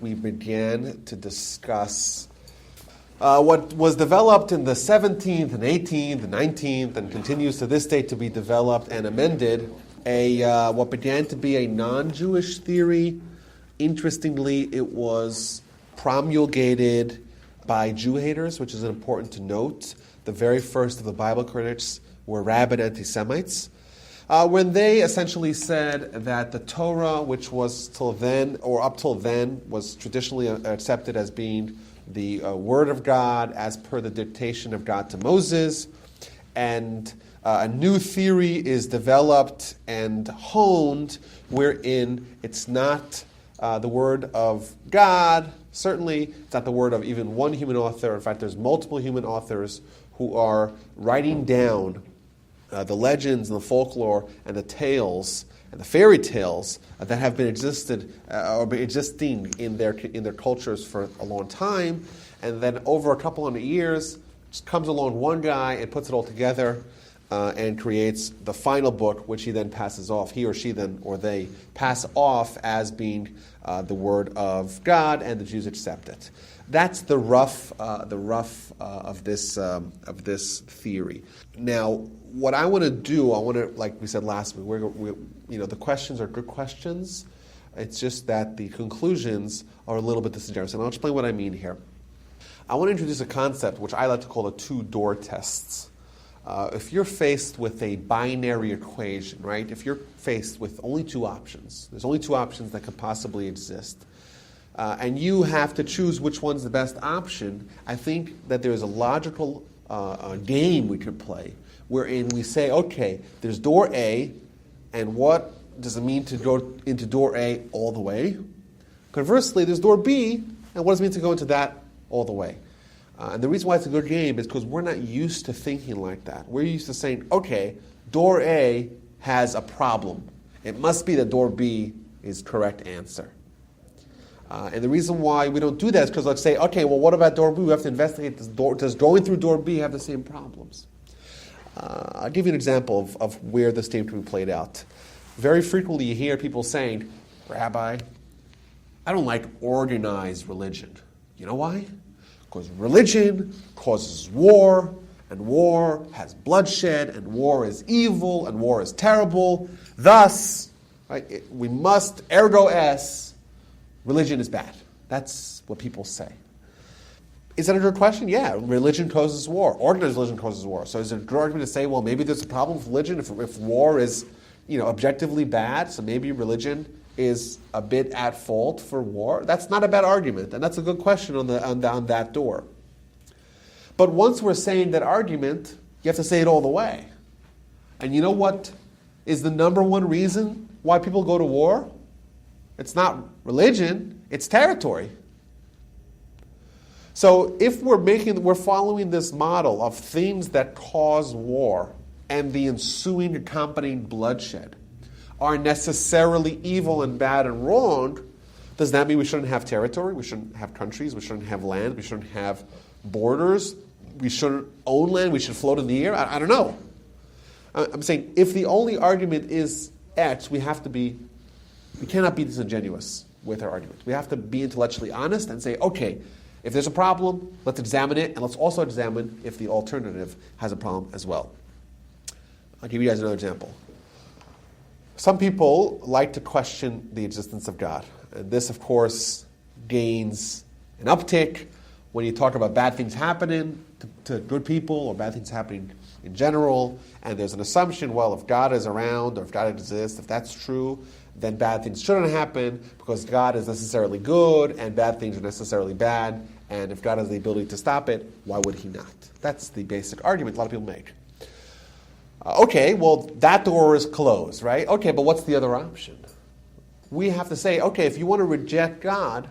We began to discuss what was developed in the 17th and 18th and 19th and continues to this day to be developed and amended, what began to be a non-Jewish theory. Interestingly, it was promulgated by Jew haters, which is important to note. The very first of the Bible critics were rabid anti-Semites, when they essentially said that the Torah, which was till then, or up till then, was traditionally accepted as being the Word of God as per the dictation of God to Moses, and a new theory is developed and honed wherein it's not the Word of God. Certainly, it's not the word of even one human author. In fact, there's multiple human authors who are writing down the legends and the folklore and the tales and the fairy tales that have been existing in their cultures for a long time, and then over a couple hundred years, just comes along one guy and puts it all together and creates the final book, which he then passes off. He or she then, or they, pass off as being the word of God, and the Jews accept it. That's the rough of this theory. Now, what I want to do, like we said last week, the questions are good questions. It's just that the conclusions are a little bit disingenuous, and I'll explain what I mean here. I want to introduce a concept which I like to call the two-door tests. If you're faced with a binary equation, right? If you're faced with only two options, there's only two options that could possibly exist, and you have to choose which one's the best option, I think that there's a logical game we could play wherein we say, okay, there's door A, and what does it mean to go into door A all the way? Conversely, there's door B, and what does it mean to go into that all the way? And the reason why it's a good game is because we're not used to thinking like that. We're used to saying, okay, door A has a problem. It must be that door B is correct answer. And the reason why we don't do that is because let's say, okay, well, what about door B? We have to investigate this door. Does going through door B have the same problems? I'll give you an example of where this game can be played out. Very frequently you hear people saying, Rabbi, I don't like organized religion. You know why? Because religion causes war, and war has bloodshed, and war is evil, and war is terrible. Thus, right, we must, ergo es, religion is bad. That's what people say. Is that a good question? Yeah, religion causes war. Organized religion causes war. So is it a good argument to say, well, maybe there's a problem with religion if war is, objectively bad, so maybe religion is a bit at fault for war? That's not a bad argument, and that's a good question on that door. But once we're saying that argument, you have to say it all the way. And you know what is the number one reason why people go to war? It's not religion, it's territory. So if we're following this model of things that cause war and the ensuing accompanying bloodshed are necessarily evil and bad and wrong, does that mean we shouldn't have territory? We shouldn't have countries? We shouldn't have land? We shouldn't have borders? We shouldn't own land? We should float in the air? I don't know. I'm saying if the only argument is X, we cannot be disingenuous with our argument. We have to be intellectually honest and say, okay, if there's a problem, let's examine it, and let's also examine if the alternative has a problem as well. I'll give you guys another example. Some people like to question the existence of God. And this, of course, gains an uptick when you talk about bad things happening to good people or bad things happening in general. And there's an assumption, well, if God is around or if God exists, if that's true, then bad things shouldn't happen because God is necessarily good and bad things are necessarily bad. And if God has the ability to stop it, why would he not? That's the basic argument a lot of people make. Okay, well, that door is closed, right? Okay, but what's the other option? We have to say, okay, if you want to reject God,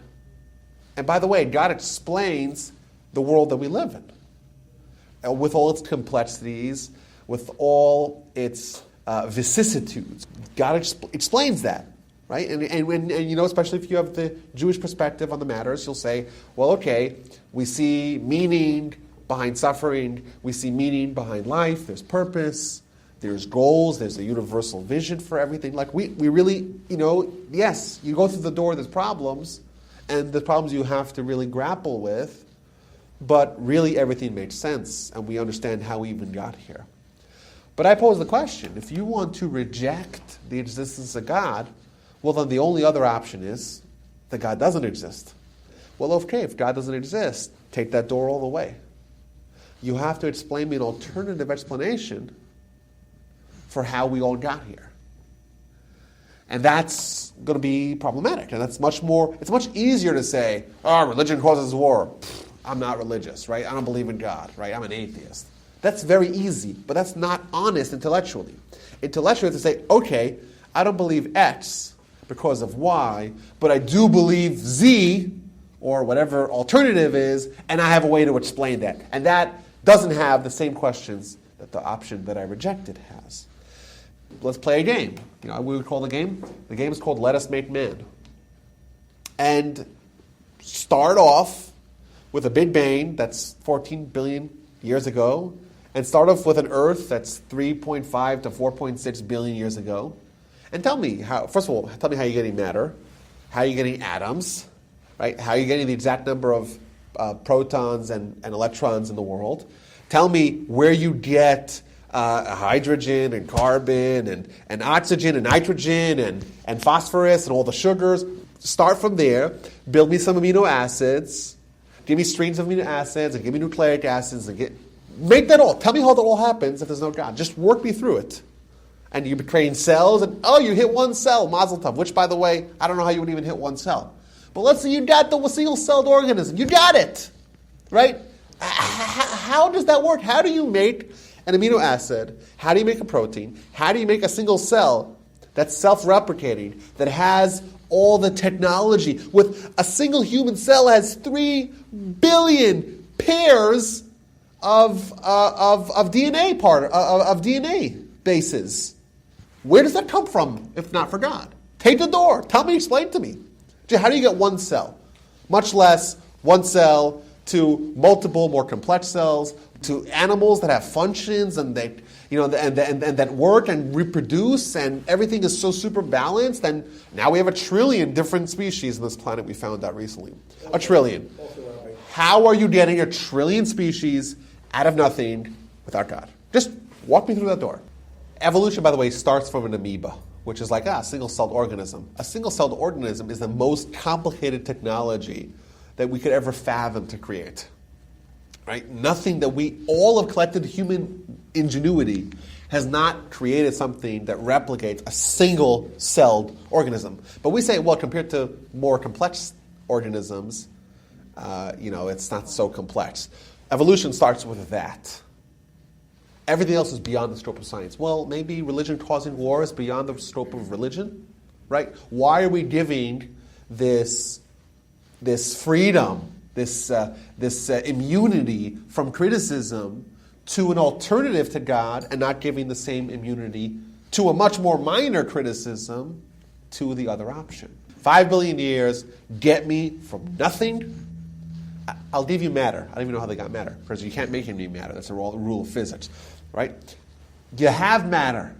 and by the way, God explains the world that we live in, with all its complexities, with all its vicissitudes. God explains that, right? And especially if you have the Jewish perspective on the matters, you'll say, well, okay, we see meaning behind suffering, we see meaning behind life, there's purpose, there's goals, there's a universal vision for everything. Like we really, yes, you go through the door, there's problems, and the problems you have to really grapple with, but really everything makes sense, and we understand how we even got here. But I pose the question, if you want to reject the existence of God, well then the only other option is that God doesn't exist. Well, okay, if God doesn't exist, take that door all the way. You have to explain me an alternative explanation for how we all got here. And that's going to be problematic. And it's much easier to say, religion causes war. I'm not religious, right? I don't believe in God, right? I'm an atheist. That's very easy, but that's not honest intellectually. Intellectually, to say, okay, I don't believe X because of Y, but I do believe Z, or whatever alternative is, and I have a way to explain that. And that doesn't have the same questions that the option that I rejected has. Let's play a game. You know what we would call the game? The game is called Let Us Make Man. And start off with a Big Bang that's 14 billion years ago, and start off with an Earth that's 3.5 to 4.6 billion years ago. And tell me how you're getting matter, how you're getting atoms, right? How you're getting the exact number of protons and electrons in the world. Tell me where you get hydrogen and carbon and oxygen and nitrogen and phosphorus and all the sugars. Start from there. Build me some amino acids. Give me strings of amino acids and give me nucleic acids and make that all. Tell me how that all happens if there's no God. Just work me through it. And you're creating cells, and you hit one cell, mazel tov, which, by the way, I don't know how you would even hit one cell. But let's say you got the single-celled organism. You got it, right? How does that work? How do you make an amino acid? How do you make a protein? How do you make a single cell that's self-replicating, that has all the technology? With a single human cell has 3 billion pairs of DNA of DNA bases. Where does that come from, if not for God? Take the door. Tell me, explain to me. How do you get one cell? Much less one cell to multiple, more complex cells, to animals that have functions and they, and that work and reproduce, and everything is so super balanced. And now we have 1 trillion different species on this planet. We found out recently. 1 trillion. How are you getting 1 trillion species out of nothing without God? Just walk me through that door. Evolution, by the way, starts from an amoeba, which is like a single-celled organism. A single-celled organism is the most complicated technology that we could ever fathom to create. Right? Nothing that all of collected human ingenuity has not created something that replicates a single-celled organism. But we say, well, compared to more complex organisms, it's not so complex. Evolution starts with that. Everything else is beyond the scope of science. Well, maybe religion causing war is beyond the scope of religion, right? Why are we giving this freedom, this immunity from criticism to an alternative to God, and not giving the same immunity to a much more minor criticism to the other option? 5 billion years, get me from nothing. I'll give you matter. I don't even know how they got matter, because you can't make any matter. That's a rule of physics. Right? You have matter.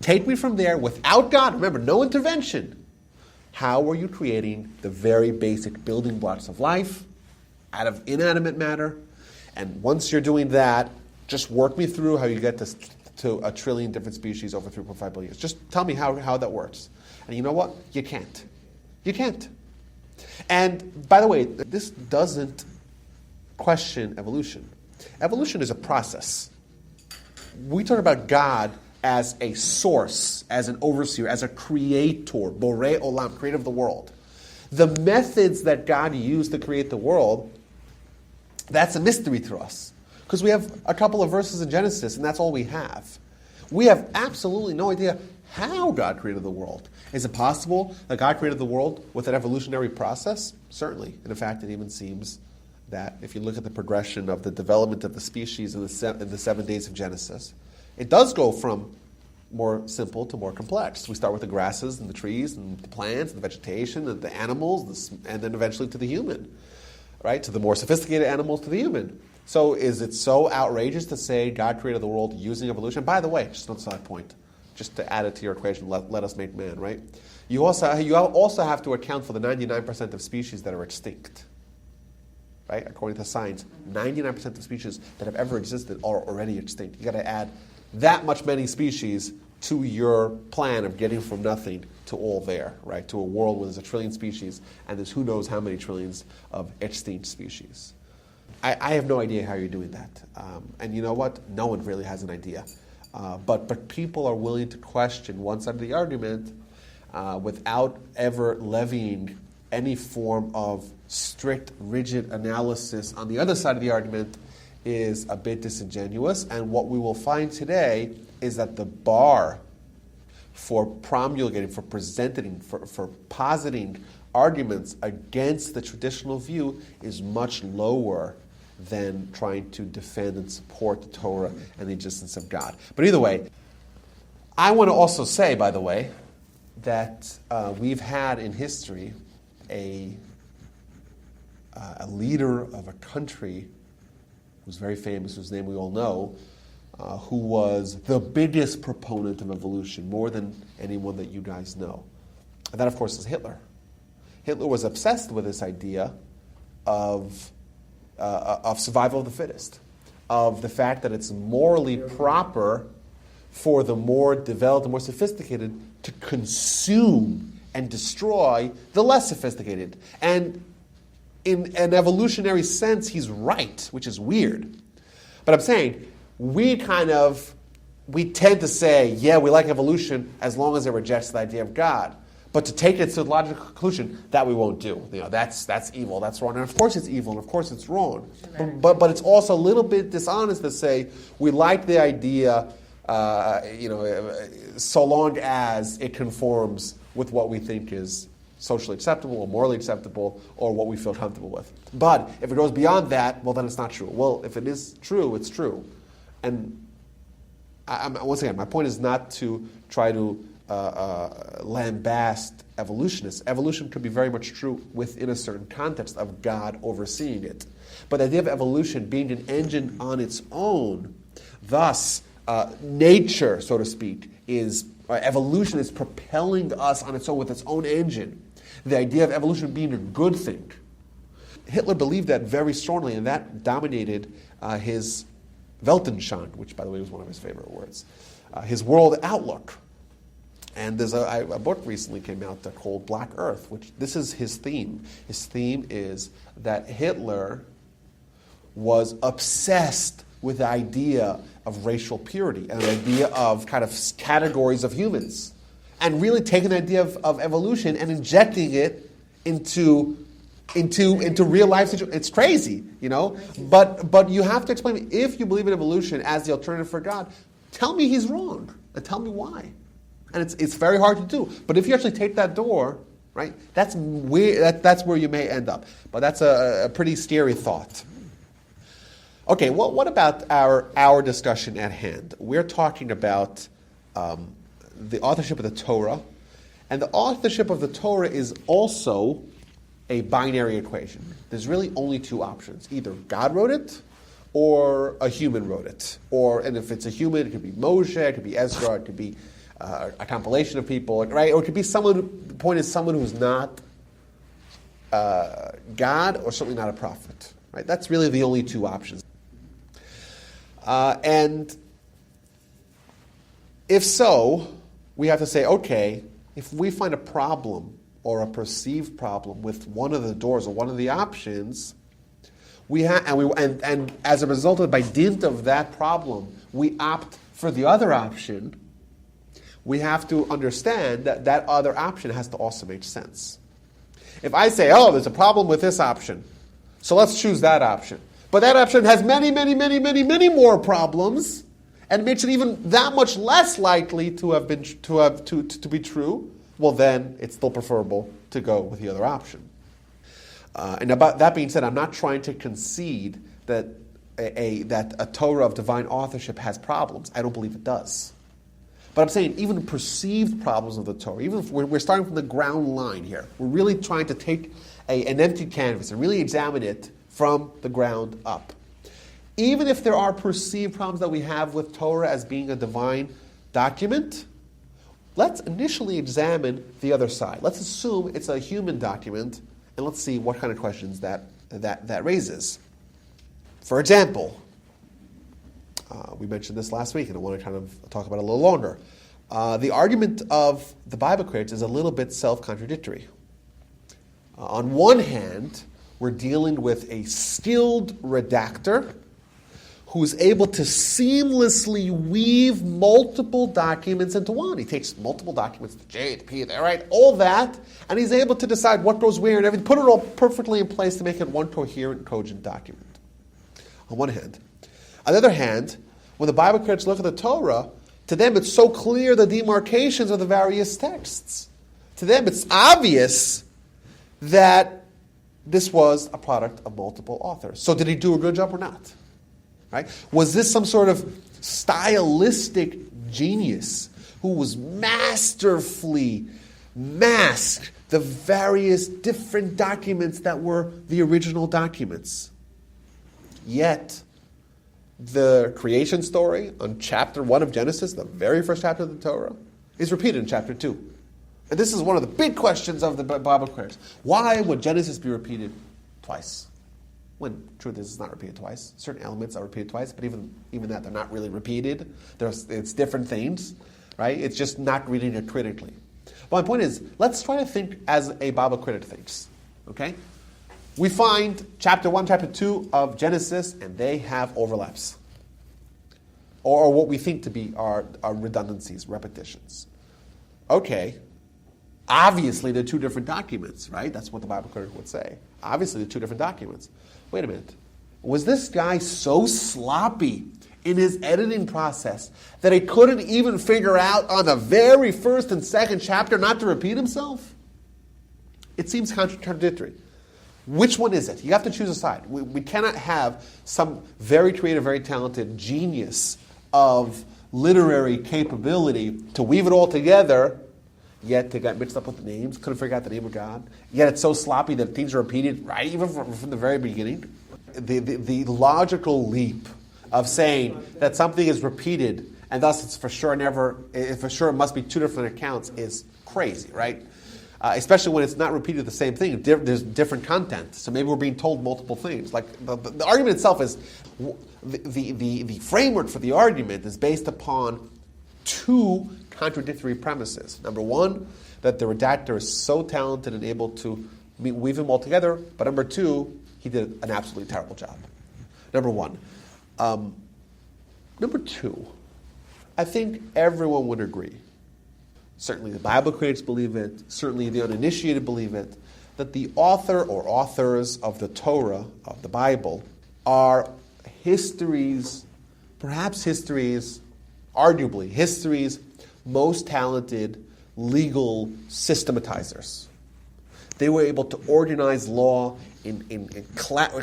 Take me from there without God. Remember, no intervention. How are you creating the very basic building blocks of life out of inanimate matter? And once you're doing that, just work me through how you get to 1 trillion different species over 3.5 billion years. Just tell me how that works. And you know what? You can't. You can't. And by the way, this doesn't question evolution. Evolution is a process. We talk about God as a source, as an overseer, as a creator, Borei Olam, creator of the world. The methods that God used to create the world, that's a mystery to us. Because we have a couple of verses in Genesis, and that's all we have. We have absolutely no idea how God created the world. Is it possible that God created the world with an evolutionary process? Certainly. And in fact, it even seems that if you look at the progression of the development of the species in the 7 days of Genesis, it does go from more simple to more complex. We start with the grasses and the trees and the plants and the vegetation and the animals, and then eventually to the human, right? To the more sophisticated animals, to the human. So is it so outrageous to say God created the world using evolution? By the way, just on a side point, just to add it to your equation, let us make man, right? You also have to account for the 99% of species that are extinct. Right? According to science, 99% of species that have ever existed are already extinct. You got to add that much many species to your plan of getting from nothing to all there, right? To a world where there's 1 trillion species and there's who knows how many trillions of extinct species. I have no idea how you're doing that. And you know what? No one really has an idea. But people are willing to question one side of the argument without ever levying any form of strict, rigid analysis on the other side of the argument is a bit disingenuous. And what we will find today is that the bar for promulgating, for presenting, for positing arguments against the traditional view is much lower than trying to defend and support the Torah and the existence of God. But either way, I want to also say, by the way, that we've had in history a leader of a country who's very famous, whose name we all know, who was the biggest proponent of evolution, more than anyone that you guys know. And that, of course, is Hitler. Hitler was obsessed with this idea of survival of the fittest, of the fact that it's morally proper for the more developed and more sophisticated to consume and destroy the less sophisticated. And in an evolutionary sense, he's right, which is weird. But I'm saying, we tend to say, yeah, we like evolution as long as it rejects the idea of God. But to take it to the logical conclusion, that we won't do. That's evil, that's wrong. And of course it's evil, and of course it's wrong. But it's also a little bit dishonest to say, we like the idea, so long as it conforms with what we think is socially acceptable or morally acceptable or what we feel comfortable with. But if it goes beyond that, well, then it's not true. Well, if it is true, it's true. And once again, my point is not to try to lambast evolutionists. Evolution could be very much true within a certain context of God overseeing it. But the idea of evolution being an engine on its own, thus nature, so to speak, evolution is propelling us on its own with its own engine. The idea of evolution being a good thing. Hitler believed that very strongly, and that dominated his Weltanschauung, which, by the way, was one of his favorite words, his world outlook. And there's a book recently came out called Black Earth, which this is his theme. His theme is that Hitler was obsessed with the idea of racial purity and the idea of kind of categories of humans, and really taking the idea of evolution and injecting it into real life situations. It's crazy, But you have to explain, if you believe in evolution as the alternative for God, tell me he's wrong and tell me why. And it's very hard to do. But if you actually take that door, right, that's where you may end up. But that's a pretty scary thought. Okay, well, what about our discussion at hand? We're talking about the authorship of the Torah. And the authorship of the Torah is also a binary equation. There's really only two options. Either God wrote it, or a human wrote it. And if it's a human, it could be Moshe, it could be Ezra, it could be a compilation of people, right? Or it could be the point is someone who's not God, or certainly not a prophet, right? That's really the only two options. And if so, we have to say, okay, if we find a problem or a perceived problem with one of the doors or one of the options, and as a result of, by dint of that problem, we opt for the other option, we have to understand that that other option has to also make sense. If I say, there's a problem with this option, so let's choose that option. But that option has many, many, many, many, many more problems, and makes it even that much less likely to be true. Well, then it's still preferable to go with the other option. And about that being said, I'm not trying to concede that a Torah of divine authorship has problems. I don't believe it does. But I'm saying even perceived problems of the Torah, even if we're starting from the ground line here, we're really trying to take an empty canvas and really examine it from the ground up. Even if there are perceived problems that we have with Torah as being a divine document, let's initially examine the other side. Let's assume it's a human document, and let's see what kind of questions that raises. For example, we mentioned this last week, and I want to kind of talk about it a little longer. The argument of the Bible critics is a little bit self-contradictory. On one hand, we're dealing with a skilled redactor who's able to seamlessly weave multiple documents into one. He takes multiple documents, the J, the P, the right, all that, and he's able to decide what goes where and everything, put it all perfectly in place to make it one coherent, cogent document. On one hand. On the other hand, when the Bible critics look at the Torah, to them it's so clear the demarcations of the various texts. To them it's obvious that this was a product of multiple authors. So did he do a good job or not? Right? Was this some sort of stylistic genius who was masterfully masked the various different documents that were the original documents? Yet, the creation story on chapter 1 of Genesis, the very first chapter of the Torah, is repeated in chapter 2. And this is one of the big questions of the Bible critics. Why would Genesis be repeated twice? When truth is, it's not repeated twice. Certain elements are repeated twice, but even that, they're not really repeated. It's different things, right? It's just not reading it critically. But my point is, let's try to think as a Bible critic thinks, okay? We find chapter 1, chapter 2 of Genesis, and they have overlaps. Or what we think to be are redundancies, repetitions. Okay, obviously they're two different documents, right? That's what the Bible critic would say. Obviously they're two different documents. Wait a minute. Was this guy so sloppy in his editing process that he couldn't even figure out on the very first and second chapter not to repeat himself? It seems contradictory. Which one is it? You have to choose a side. We cannot have some very creative, very talented genius of literary capability to weave it all together, yet they got mixed up with the names, couldn't figure out the name of God. Yet it's so sloppy that things are repeated, right, even from the very beginning. The logical leap of saying that something is repeated and thus it's for sure it must be two different accounts is crazy, right? Especially when it's not repeated the same thing. There's different content. So maybe we're being told multiple things. Like the argument itself is, the framework for the argument is based upon two contradictory premises. Number one, that the redactor is so talented and able to weave them all together. But number two, he did an absolutely terrible job. Number one. Number two, I think everyone would agree, certainly the Bible critics believe it, certainly the uninitiated believe it, that the author or authors of the Torah, of the Bible, are arguably history's most talented legal systematizers. They were able to organize law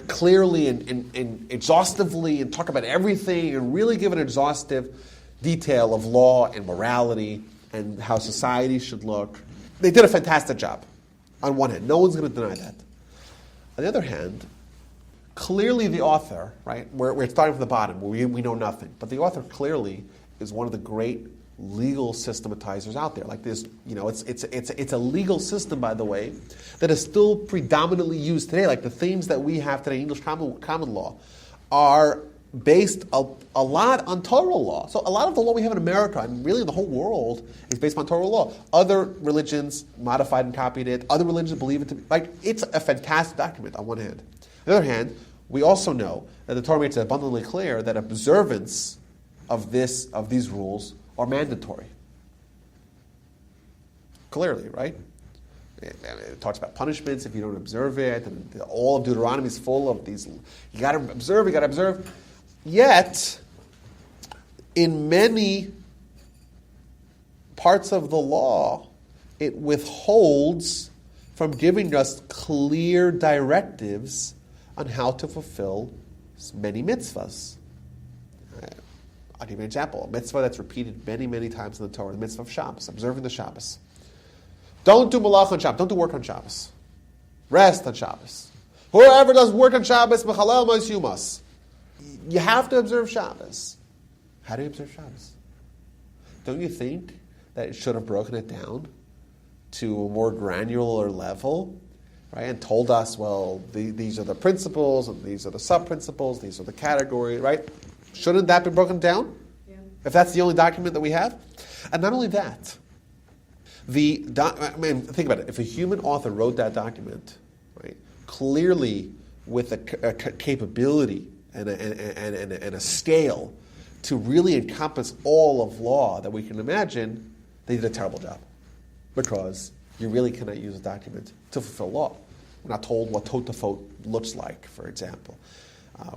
clearly and exhaustively and talk about everything and really give an exhaustive detail of law and morality and how society should look. They did a fantastic job, on one hand. No one's going to deny that. On the other hand, clearly the author, right, we're starting from the bottom, where we know nothing, but the author clearly is one of the great legal systematizers out there. Like this, it's a legal system, by the way, that is still predominantly used today. Like the things that we have today, English common law, are based a lot on Torah law. So a lot of the law we have in America, and really in the whole world, is based on Torah law. Other religions modified and copied it. Other religions believe it to be, like, it's a fantastic document on one hand. On the other hand, we also know that the Torah makes it abundantly clear that observance of these rules are mandatory. Clearly, right? It talks about punishments if you don't observe it, and all of Deuteronomy is full of these. You got to observe. Yet, in many parts of the law, it withholds from giving us clear directives on how to fulfill many mitzvahs. I'll give you an example. A mitzvah that's repeated many, many times in the Torah, the mitzvah of Shabbos, observing the Shabbos. Don't do malach on Shabbos. Don't do work on Shabbos. Rest on Shabbos. Whoever does work on Shabbos, mechalel mas yumas. You have to observe Shabbos. How do you observe Shabbos? Don't you think that it should have broken it down to a more granular level, right? And told us, well, these are the principles, and these are the sub-principles, these are the categories, right? Shouldn't that be broken down? Yeah. If that's the only document that we have? And not only that, think about it. If a human author wrote that document, right, clearly with a capability and a scale to really encompass all of law that we can imagine, they did a terrible job. Because you really cannot use a document to fulfill law. We're not told what totafot looks like, for example.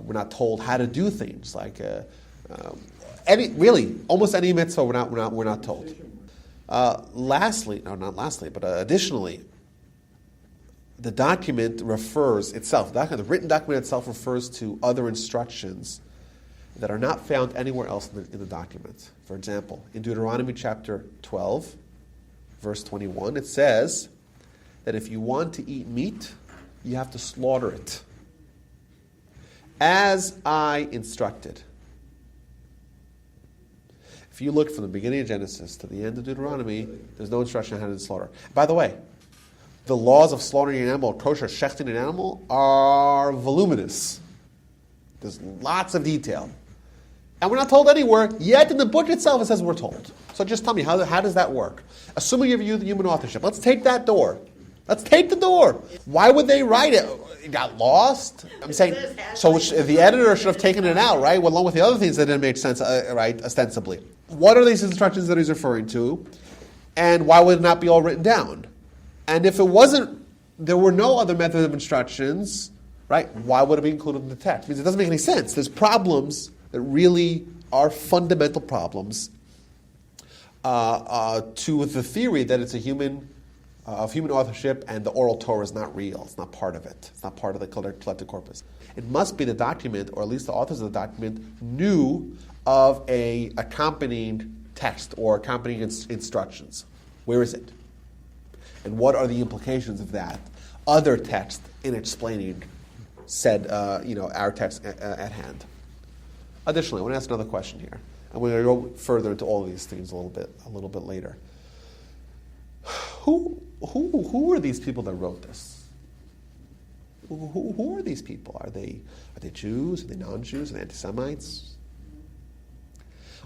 We're not told how to do things like almost any mitzvah. We're not told. Additionally, the document refers itself. The written document itself refers to other instructions that are not found anywhere else in the document. For example, in Deuteronomy chapter 12, verse 21, it says that if you want to eat meat, you have to slaughter it, as I instructed. If you look from the beginning of Genesis to the end of Deuteronomy, there's no instruction on how to slaughter. By the way, the laws of slaughtering an animal, kosher, shechting an animal, are voluminous. There's lots of detail. And we're not told anywhere, yet in the book itself it says we're told. So just tell me, how does that work? Assuming you have human authorship, let's take that door. Let's take the door. Why would they write it? It got lost? I'm saying, so the editor should have taken it out, right? Well, along with the other things that didn't make sense, right, ostensibly. What are these instructions that he's referring to? And why would it not be all written down? And if it wasn't, there were no other methods of instructions, right? Why would it be included in the text? Because it doesn't make any sense. There's problems that really are fundamental problems to the theory that it's a human authorship and the oral Torah is not real. It's not part of it. It's not part of the collective corpus. It must be the document, or at least the authors of the document, knew of a accompanying text or accompanying instructions. Where is it? And what are the implications of that other text in explaining said, our text at hand? Additionally, I want to ask another question here. I'm going to go further into all of these things a little bit later. Who are these people that wrote this? Who are these people? Are they Jews? Are they non-Jews? Are they anti-Semites?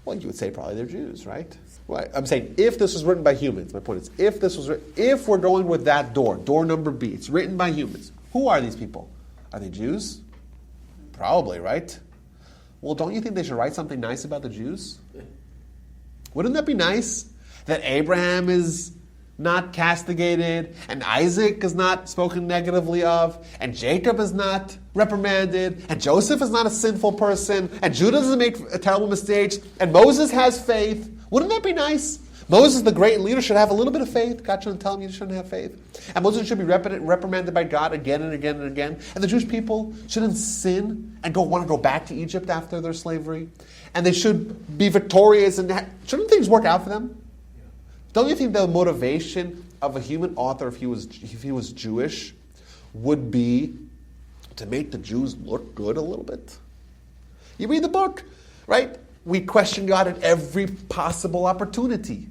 Well, you would say probably they're Jews, right? Well, I'm saying if this was written by humans, my point is, if we're going with that door number B, it's written by humans. Who are these people? Are they Jews? Probably, right? Well, don't you think they should write something nice about the Jews? Wouldn't that be nice? That Abraham is not castigated, and Isaac is not spoken negatively of, and Jacob is not reprimanded, and Joseph is not a sinful person, and Judah doesn't make terrible mistakes, and Moses has faith. Wouldn't that be nice? Moses, the great leader, should have a little bit of faith. God shouldn't tell him you shouldn't have faith. And Moses should be reprimanded by God again and again and again. And the Jewish people shouldn't sin and want to go back to Egypt after their slavery. And they should be victorious. And shouldn't things work out for them? Don't you think the motivation of a human author, if he was Jewish, would be to make the Jews look good a little bit? You read the book, right? We question God at every possible opportunity.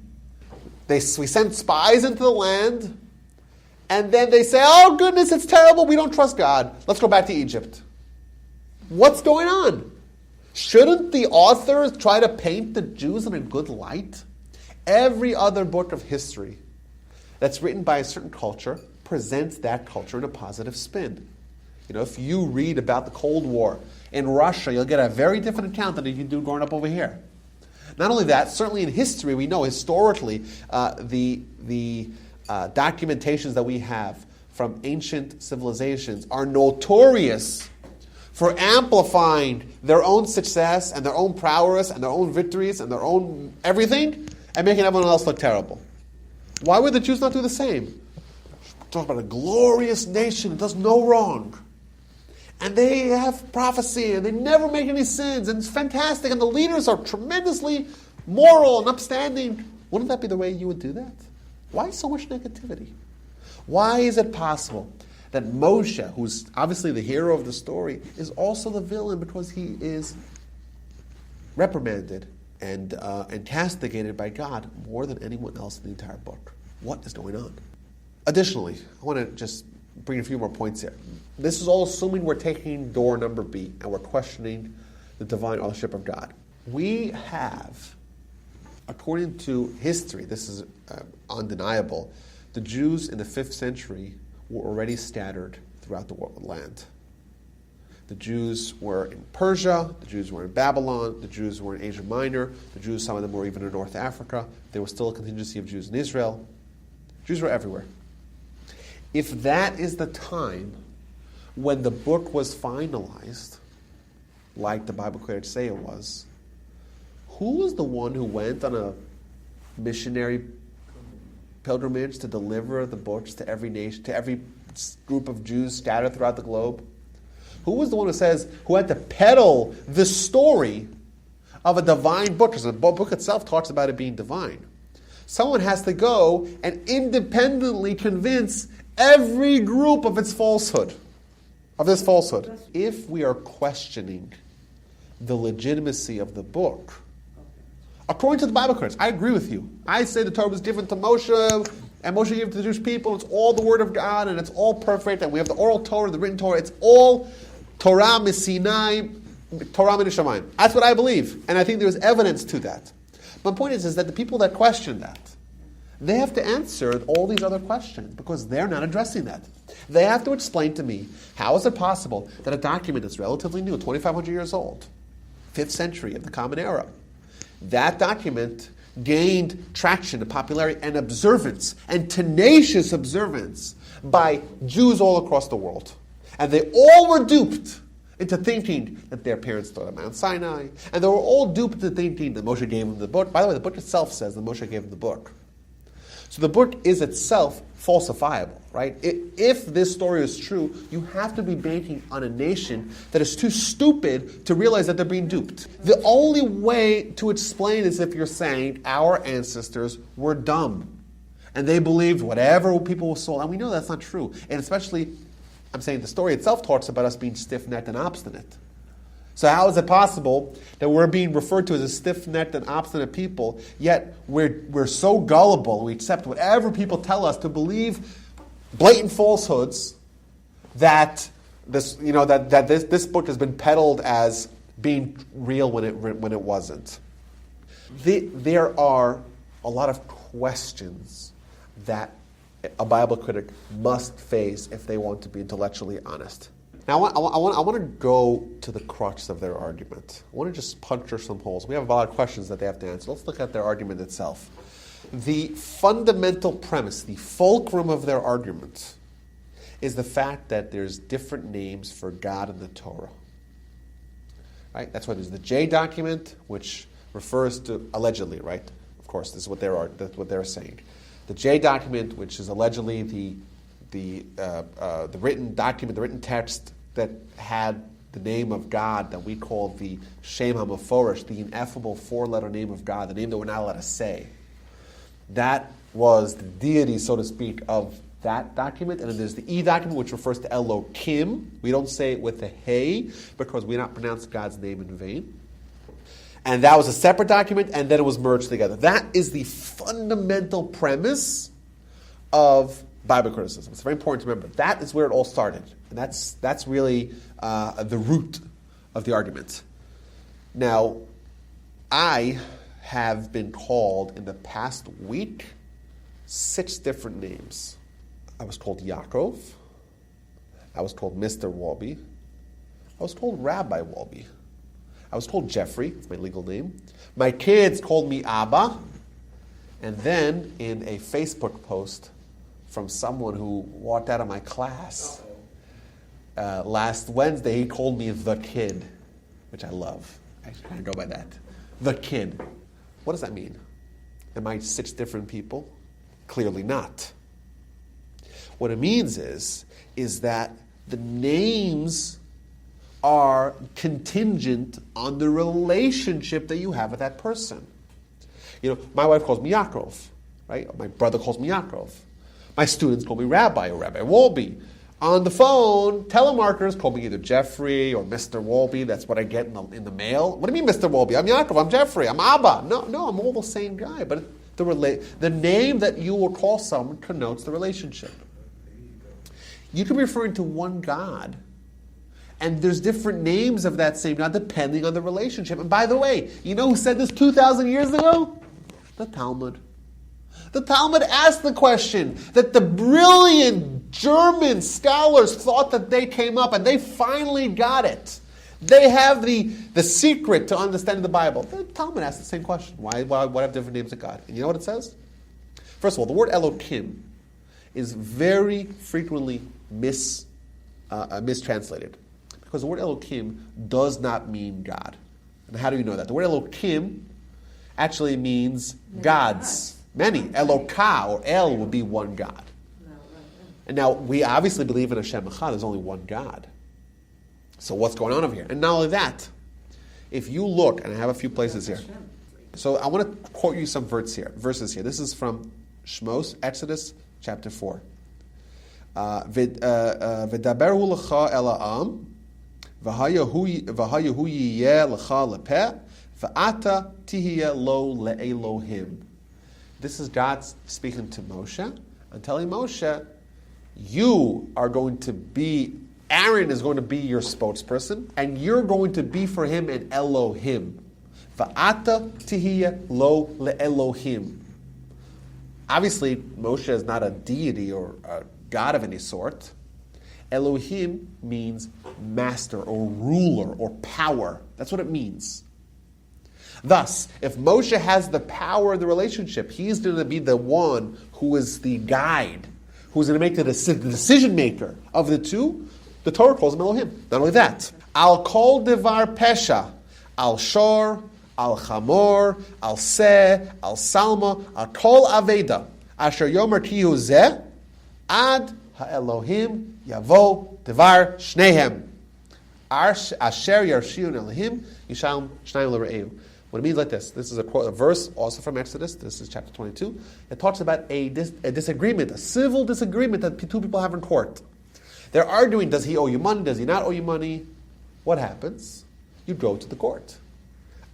We send spies into the land, and then they say, oh goodness, it's terrible, we don't trust God. Let's go back to Egypt. What's going on? Shouldn't the authors try to paint the Jews in a good light? Every other book of history that's written by a certain culture presents that culture in a positive spin. If you read about the Cold War in Russia, you'll get a very different account than you do growing up over here. Not only that, certainly in history, we know historically the documentations that we have from ancient civilizations are notorious for amplifying their own success and their own prowess and their own victories and their own everything and making everyone else look terrible. Why would the Jews not do the same? Talk about a glorious nation that does no wrong. And they have prophecy, and they never make any sins, and it's fantastic, and the leaders are tremendously moral and upstanding. Wouldn't that be the way you would do that? Why so much negativity? Why is it possible that Moshe, who's obviously the hero of the story, is also the villain because he is reprimanded and castigated by God more than anyone else in the entire book. What is going on? Additionally, I want to just bring a few more points here. This is all assuming we're taking door number B and we're questioning the divine authorship of God. We have, according to history, this is undeniable, the Jews in the 5th century were already scattered throughout the land. The Jews were in Persia, the Jews were in Babylon, the Jews were in Asia Minor, the Jews, some of them were even in North Africa. There was still a contingency of Jews in Israel. Jews were everywhere. If that is the time when the book was finalized, like the Bible critics say it was, who was the one who went on a missionary pilgrimage to deliver the books to every nation, to every group of Jews scattered throughout the globe? Who was the one who had to peddle the story of a divine book? Because the book itself talks about it being divine. Someone has to go and independently convince every group of its falsehood, of this falsehood. If we are questioning the legitimacy of the book, according to the Bible critics, I agree with you. I say the Torah was given to Moshe, and Moshe gave it to the Jewish people. It's all the Word of God, and it's all perfect, and we have the oral Torah, the written Torah. It's all Torah Sinai, Torah min Shamayim. That's what I believe, and I think there's evidence to that. My point is that the people that question that, they have to answer all these other questions because they're not addressing that. They have to explain to me, how is it possible that a document that's relatively new, 2,500 years old, 5th century of the Common Era, that document gained traction and popularity and observance, and tenacious observance by Jews all across the world. And they all were duped into thinking that their parents taught at Mount Sinai, and they were all duped into thinking that Moshe gave them the book. By the way, the book itself says that Moshe gave them the book. So the book is itself falsifiable, right? If this story is true, you have to be banking on a nation that is too stupid to realize that they're being duped. The only way to explain is if you're saying our ancestors were dumb and they believed whatever people saw, and we know that's not true. And especially, I'm saying the story itself talks about us being stiff-necked and obstinate. So how is it possible that we're being referred to as a stiff-necked and obstinate people, yet we're so gullible and we accept whatever people tell us to believe blatant falsehoods that this book has been peddled as being real when it wasn't? There are a lot of questions that a Bible critic must face if they want to be intellectually honest. Now, I want to go to the crux of their argument. I want to just puncture some holes. We have a lot of questions that they have to answer. Let's look at their argument itself. The fundamental premise, the fulcrum of their argument, is the fact that there's different names for God in the Torah. Right? That's why there's the J document, which refers to allegedly, right? Of course, that's what they're saying. The J document, which is allegedly the written document, the written text that had the name of God that we call the Shem HaMeforish, the ineffable four-letter name of God, the name that we're not allowed to say. That was the deity, so to speak, of that document. And then there's the E document, which refers to Elohim. We don't say it with the Hey because we not pronounce God's name in vain. And that was a separate document, and then it was merged together. That is the fundamental premise of Bible criticism. It's very important to remember. That is where it all started. And that's really the root of the argument. Now, I have been called in the past week 6 different names. I was called Yaakov. I was called Mr. Walby. I was called Rabbi Walby. I was called Jeffrey. That's my legal name. My kids called me Abba. And then in a Facebook post from someone who walked out of my class last Wednesday, he called me the kid, which I love. I kind of go by that. The kid. What does that mean? Am I 6 different people? Clearly not. What it means is that the names are contingent on the relationship that you have with that person. You know, my wife calls me Yaakov, right? My brother calls me Yaakov. My students call me Rabbi or Rabbi Wolbe. On the phone, telemarketers call me either Jeffrey or Mr. Wolby. That's what I get in the mail. What do you mean, Mr. Wolby? I'm Yaakov. I'm Jeffrey. I'm Abba. No, I'm all the same guy. But the name that you will call someone connotes the relationship. You could be referring to one God, and there's different names of that same God depending on the relationship. And by the way, you know who said this 2,000 years ago? The Talmud. The Talmud asked the question that the brilliant German scholars thought that they came up, and they finally got it. They have the secret to understanding the Bible. The Talmud asked the same question. Why have different names of God? And you know what it says? First of all, the word Elokim is very frequently mistranslated. Because the word Elokim does not mean God. And how do you know that? The word Elokim actually means gods. Many. Eloka, or El, would be one God. And now, we obviously believe in Hashem Echad. There's only one God. So what's going on over here? And not only that, if you look, and I have a few places here. So I want to quote you some verses here. This is from Shmos, Exodus, chapter 4. V'daberu lecha el ha'am, v'hayahu yiyeh lecha lepeh, v'ata tihiyeh lo le'elohim. This is God speaking to Moshe and telling Moshe, Aaron is going to be your spokesperson, and you're going to be for him an Elohim. Va'ata tihiyeh lo le'elohim. Obviously, Moshe is not a deity or a god of any sort. Elohim means master or ruler or power. That's what it means. Thus, if Moshe has the power of the relationship, he's going to be the one who is the guide, who's going to make the decision maker of the two. The Torah calls him Elohim. Not only that, Al kol devar pesha, al shor, al chamor, al seh, al salma, al kol aveda, asher yomer kihu zeh, ad ha-Elohim yavo devar shnehem, asher yarshiun Elohim, yisham shnayim l're'eu. What it means like this. This is a verse also from Exodus. This is chapter 22. It talks about a disagreement, a civil disagreement that two people have in court. They're arguing, does he owe you money? Does he not owe you money? What happens? You go to the court.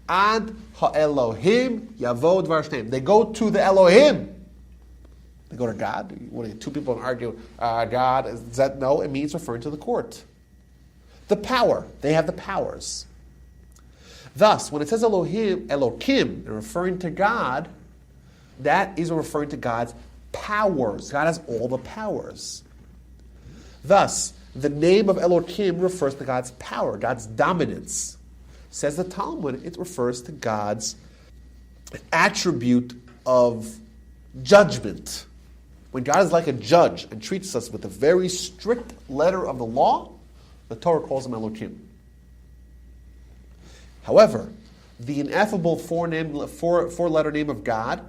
Ad ha-Elohim yavo dvar shneim. They go to the Elohim. They go to God. When two people argue, God, is that? No, it means referring to the court. The power. They have the powers. Thus, when it says Elohim, Elokim, referring to God, that is referring to God's powers. God has all the powers. Thus, the name of Elokim refers to God's power, God's dominance. Says the Talmud, it refers to God's attribute of judgment. When God is like a judge and treats us with a very strict letter of the law, the Torah calls him Elokim. However, the ineffable four-letter name of God,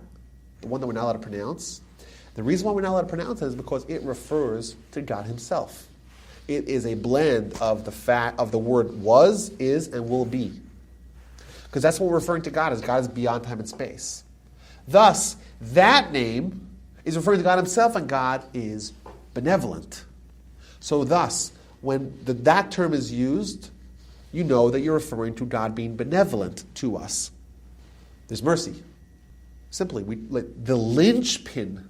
the one that we're not allowed to pronounce, the reason why we're not allowed to pronounce it is because it refers to God himself. It is a blend of the fact of the word was, is, and will be. Because that's what we're referring to God as. God is beyond time and space. Thus, that name is referring to God himself, and God is benevolent. So thus, when that term is used, you know that you're referring to God being benevolent to us. There's mercy. Simply, the linchpin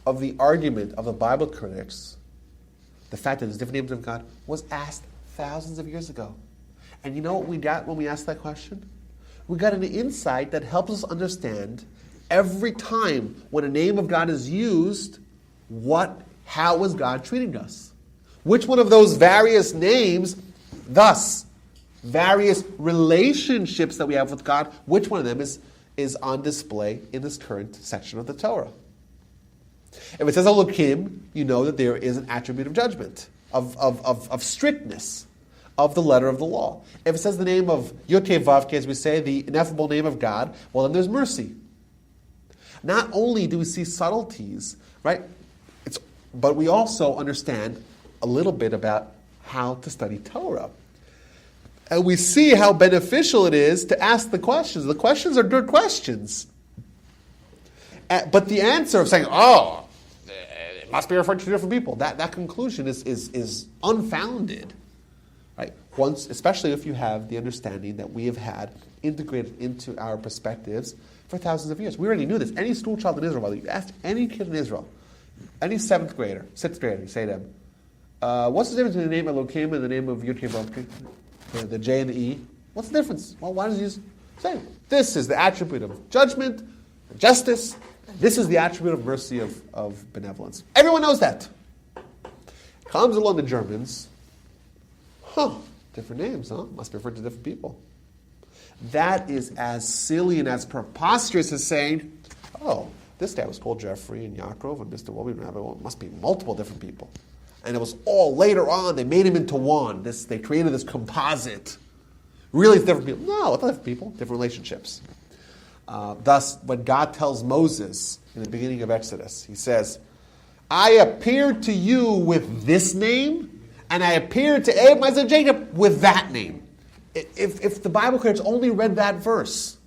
of the argument of the Bible critics, the fact that there's different names of God, was asked thousands of years ago. And you know what we got when we asked that question? We got an insight that helps us understand every time when a name of God is used, how is God treating us? Which one of those various names, thus, various relationships that we have with God, which one of them is on display in this current section of the Torah? If it says Elokim, you know that there is an attribute of judgment, of strictness, of the letter of the law. If it says the name of Yod-Kei Vav-Kei, as we say, the ineffable name of God, well, then there's mercy. Not only do we see subtleties, right? But we also understand a little bit about how to study Torah. And we see how beneficial it is to ask the questions. The questions are good questions. But the answer of saying, must be referring to different people. That conclusion is unfounded, right? Once, especially if you have the understanding that we have had integrated into our perspectives for thousands of years. We already knew this. Any school child in Israel, whether you asked any kid in Israel, any sixth grader, you say to them, what's the difference between the name Elohim and the name of Yud Kei Vav Kei? The J and the E. What's the difference? Well, why does he use the same? This is the attribute of judgment, justice. This is the attribute of mercy, of benevolence. Everyone knows that. Comes along the Germans. Different names, must be referred to different people. That is as silly and as preposterous as saying, this guy was called Jeffrey and Yaakov and Mr. Wolby. It must be multiple different people. And it was all later on, they made him into one. They created this composite. Really, it's different people. No, it's not different people, different relationships. Thus, when God tells Moses in the beginning of Exodus, he says, I appeared to you with this name, and I appeared to Abraham, Isaac, and Jacob with that name. If the Bible critics only read that verse,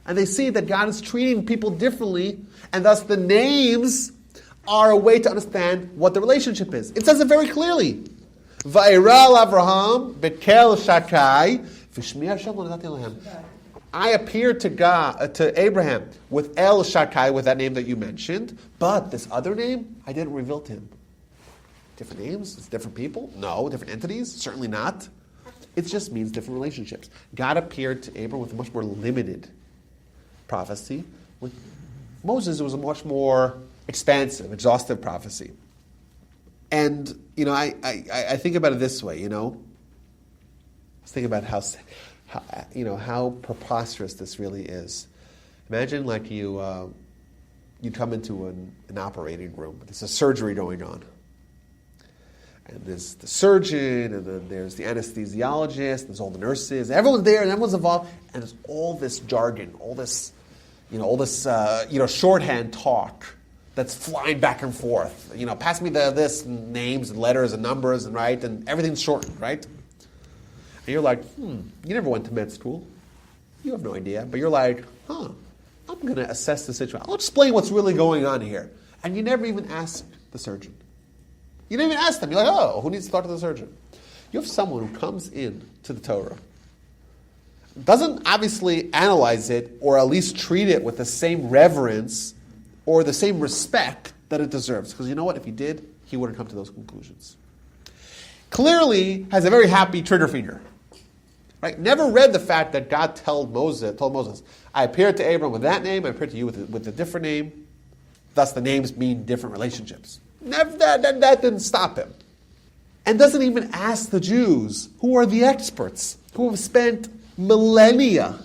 and they see that God is treating people differently, and thus the names are a way to understand what the relationship is. It says it very clearly. Va'eral Avraham bekel shakai v'shmi Hashem lo nadati lehem. I appeared to Abraham with El Shakai, with that name that you mentioned, but this other name I didn't reveal to him. Different names? It's different people? No. Different entities? Certainly not. It just means different relationships. God appeared to Abraham with a much more limited prophecy. With Moses, it was a much more expansive, exhaustive prophecy. And, I think about it this way, I was thinking about how preposterous this really is. Imagine like you come into an operating room. There's a surgery going on. And there's the surgeon, and then there's the anesthesiologist, there's all the nurses, everyone's there, and everyone's involved, and there's all this jargon, all this shorthand talk that's flying back and forth. Pass me this names and letters and numbers and right, and everything's shortened, right? And you're like, you never went to med school. You have no idea, but you're like, I'm going to assess the situation. I'll explain what's really going on here. And you never even ask the surgeon. You didn't even ask them. You're like, who needs to talk to the surgeon? You have someone who comes in to the Torah, doesn't obviously analyze it or at least treat it with the same reverence or the same respect that it deserves. Because you know what? If he did, he wouldn't come to those conclusions. Clearly has a very happy trigger finger. Right? Never read the fact that God told Moses, I appeared to Abram with that name, I appeared to you with a different name. Thus the names mean different relationships. Never, that didn't stop him. And doesn't even ask the Jews, who are the experts, who have spent millennia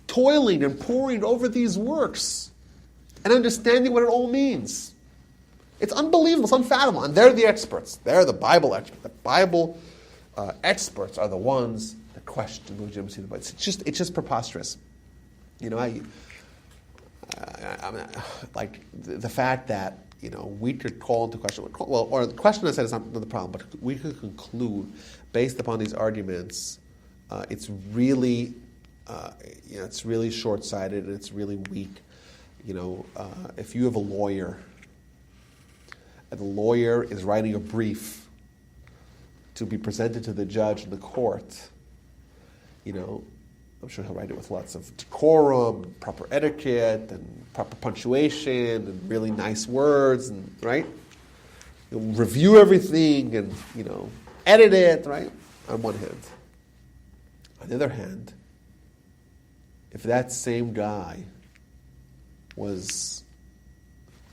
toiling and poring over these works and understanding what it all means. It's unbelievable, it's unfathomable. And they're the experts. They're the Bible experts. The Bible experts are the ones that question the legitimacy of the Bible. It's just preposterous. I'm like the fact that we could call into question. Well, or the question I said is not the problem, but we could conclude based upon these arguments. It's really short-sighted and it's really weak. If you have a lawyer, and the lawyer is writing a brief to be presented to the judge in the court, I'm sure he'll write it with lots of decorum, proper etiquette, and proper punctuation, and really nice words, and right? He'll review everything and edit it, right? On one hand. On the other hand, if that same guy was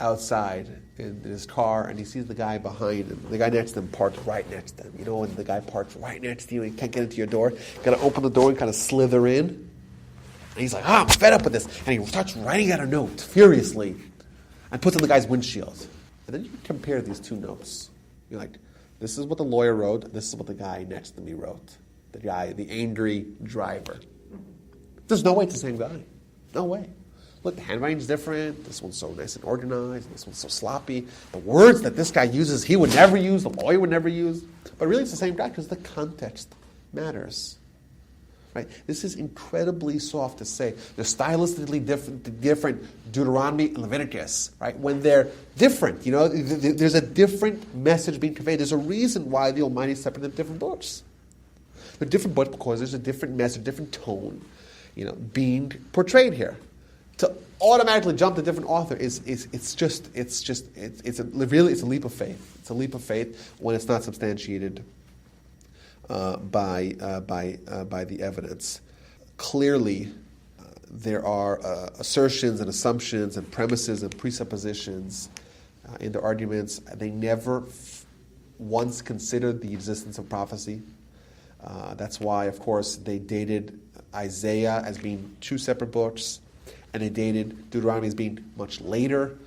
outside in his car and he sees the guy behind him, the guy next to him parked right next to him. When the guy parks right next to you and he can't get into your door, you got to open the door and kind of slither in. And he's like, I'm fed up with this. And he starts writing out a note furiously and puts it on the guy's windshield. And then you compare these two notes. You're like, this is what the lawyer wrote, this is what the guy next to me wrote. The angry driver. There's no way it's the same guy. No way. Look, the handwriting's different. This one's so nice and organized. And this one's so sloppy. The words that this guy uses, he would never use. The lawyer would never use. But really, it's the same guy because the context matters. Right? Right? This is incredibly soft to say. They're stylistically different Deuteronomy and Leviticus, right? When they're different, there's a different message being conveyed. There's a reason why the Almighty separated different books. They're different books because there's a different message, different tone, being portrayed here. To automatically jump to a different author it's a leap of faith. It's a leap of faith when it's not substantiated by the evidence. Clearly, there are assertions and assumptions and premises and presuppositions in their arguments. They never once considered the existence of prophecy. That's why, of course, they dated Isaiah as being two separate books, and they dated Deuteronomy as being much later,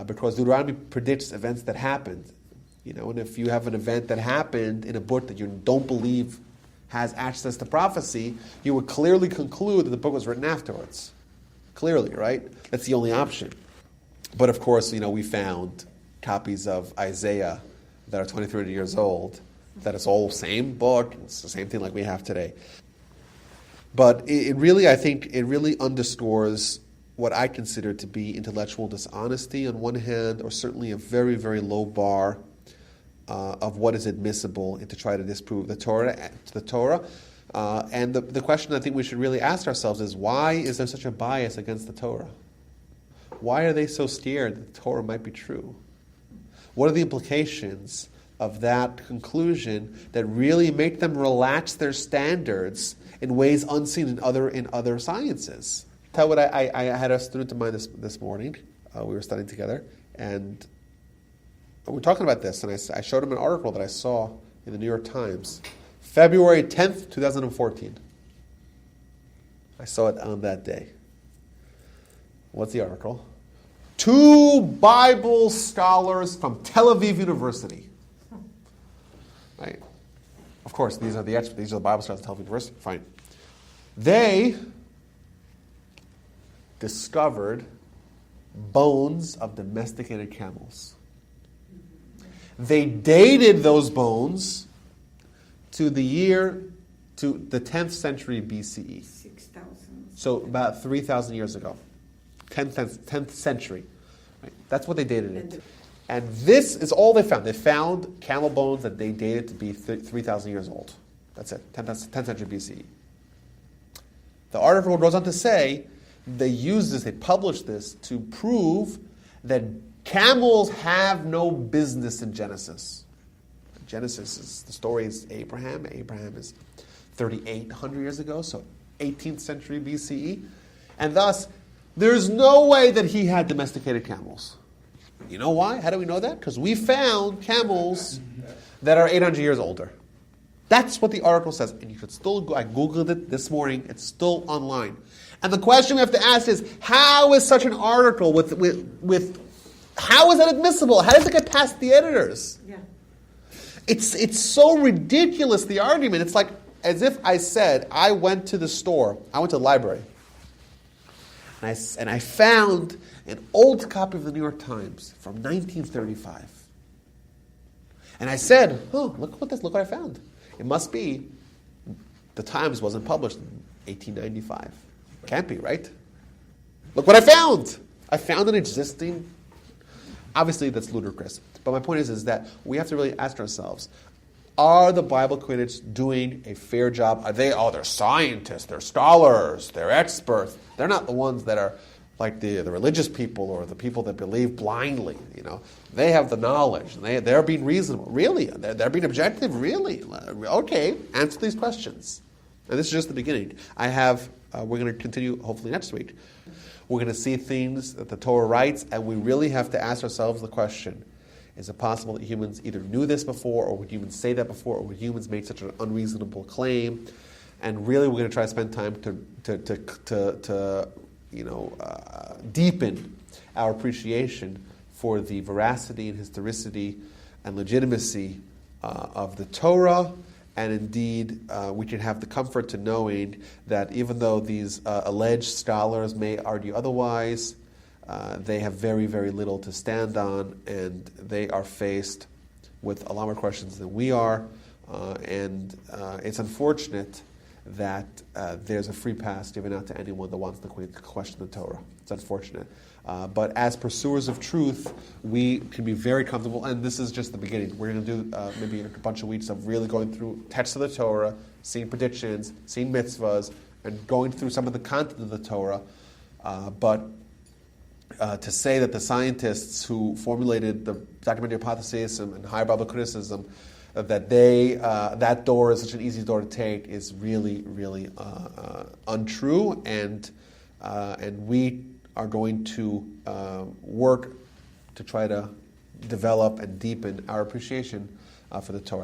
because Deuteronomy predicts events that happened. And if you have an event that happened in a book that you don't believe has access to prophecy, you would clearly conclude that the book was written afterwards. Clearly, right? That's the only option. But of course, we found copies of Isaiah that are 2,300 years old, that it's all the same book, it's the same thing like we have today. But I think it really underscores what I consider to be intellectual dishonesty on one hand, or certainly a very, very low bar of what is admissible and to try to disprove the Torah. And the question I think we should really ask ourselves is, why is there such a bias against the Torah? Why are they so scared that the Torah might be true? What are the implications of that conclusion that really make them relax their standards in ways unseen in other sciences? Tell what I had a student of mine this morning. We were studying together, and we were talking about this, and I showed him an article that I saw in the New York Times, February 10th, 2014. I saw it on that day. What's the article? 2 Bible scholars from Tel Aviv University. Right? Of course, these are the experts. These are the Bible scholars at Tel Aviv University. Fine. They discovered bones of domesticated camels. They dated those bones to the 10th century BCE. 6,000. So about 3,000 years ago. 10th century. Right? That's what they dated it. And this is all they found. They found camel bones that they dated to be 3,000 years old. That's it, 10th century BCE. The article goes on to say they published this to prove that camels have no business in Genesis. Genesis is, the story is Abraham. Abraham is 3,800 years ago, so 18th century BCE. And thus, there's no way that he had domesticated camels. You know why? How do we know that? Because we found camels that are 800 years older. That's what the article says. And you could still go, I Googled it this morning, it's still online. And the question we have to ask is, how is such an article how is that admissible? How does it get past the editors? Yeah. It's so ridiculous, the argument. It's like as if I said, I went to the store, I went to the library, and I found an old copy of the New York Times from 1935. And I said, look what I found. It must be the Times wasn't published in 1895. Can't be, right? Look what I found. I found an existing. Obviously, that's ludicrous. But my point is that we have to really ask ourselves, are the Bible critics doing a fair job? Are they, they're scientists, they're scholars, they're experts. They're not the ones that are like the religious people or the people that believe blindly. They have the knowledge. They're being reasonable. Really? They're being objective? Really? Okay, answer these questions. And this is just the beginning. We're going to continue hopefully next week. We're going to see things that the Torah writes, and we really have to ask ourselves the question, is it possible that humans either knew this before, or would humans say that before, or would humans make such an unreasonable claim? And really we're going to try to spend time to deepen our appreciation for the veracity and historicity and legitimacy of the Torah. And indeed, we can have the comfort to knowing that even though these alleged scholars may argue otherwise, they have very, very little to stand on, and they are faced with a lot more questions than we are. And it's unfortunate that there's a free pass given out to anyone that wants to question the Torah. It's unfortunate. But as pursuers of truth, we can be very comfortable, and this is just the beginning. We're going to do maybe a bunch of weeks of really going through texts of the Torah, seeing predictions, seeing mitzvahs, and going through some of the content of the Torah. But to say that the scientists who formulated the documentary hypothesis and higher Bible criticism, that that door is such an easy door to take is really, really untrue, and we are going to work to try to develop and deepen our appreciation for the Torah.